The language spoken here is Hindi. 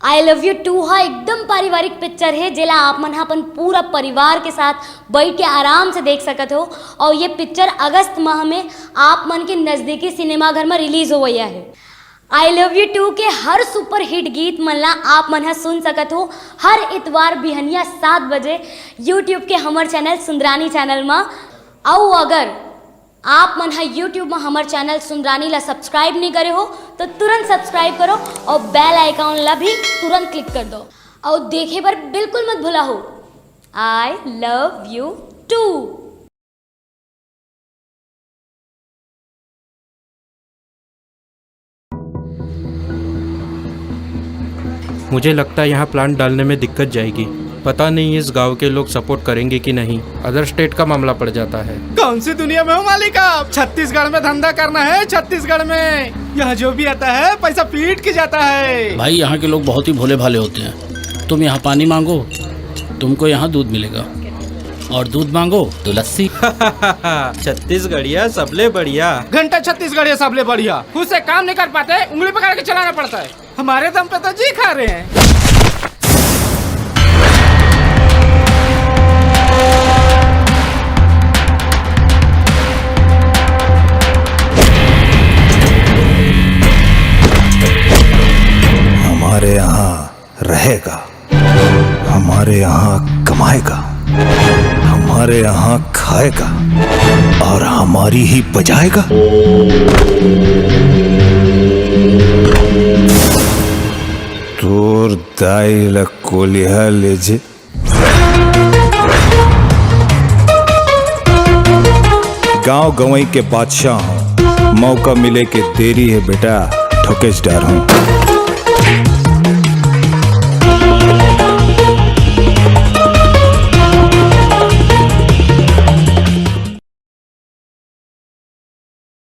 आई लव यू टू हा एकदम पारिवारिक पिक्चर है जेला आप मन अपन पूरा परिवार के साथ बैठ के आराम से देख सकते हो। और ये पिक्चर अगस्त माह में आप मन के नज़दीकी सिनेमाघर में रिलीज हो गया है। आई लव यू टू के हर सुपर हिट गीत मन ला आप मन सुन सकते हो हर इतवार बिहनिया 7 बजे यूट्यूब के हमार चैनल सुंदरानी चैनल में। और अगर आप मन है यूट्यूब में हमारे चैनल सुंदरानी ला सब्सक्राइब नहीं करे हो तो तुरंत सब्सक्राइब करो और बेल आइकॉन ला भी तुरंत क्लिक कर दो और देखे पर बिल्कुल मत भूला हो। I love you too. मुझे लगता है यहाँ प्लांट डालने में दिक्कत जाएगी। पता नहीं इस गांव के लोग सपोर्ट करेंगे कि नहीं। अदर स्टेट का मामला पड़ जाता है। कौन सी दुनिया में हो मालिक आप? छत्तीसगढ़ में धंधा करना है। छत्तीसगढ़ में यहाँ जो भी आता है पैसा पीट के जाता है। भाई यहाँ के लोग बहुत ही भोले भाले होते हैं। तुम यहाँ पानी मांगो तुमको यहाँ दूध मिलेगा और दूध मांगो तो लस्सी। छत्तीसगढ़िया सबले बढ़िया। घंटा छत्तीसगढ़ सबले बढ़िया। खुद से काम नहीं कर पाते, उंगली पकड़ के चलाना पड़ता है। हमारे दम पे तो जी खा रहे हैं। हमारे यहाँ रहेगा, हमारे यहाँ कमाएगा, हमारे यहाँ खाएगा और हमारी ही बजाएगा। तोर दाई ला कोलिया ले जे। गांव गवई के बादशाह हूँ, मौका मिले के देरी है बेटा ठोकेच डार हूँ।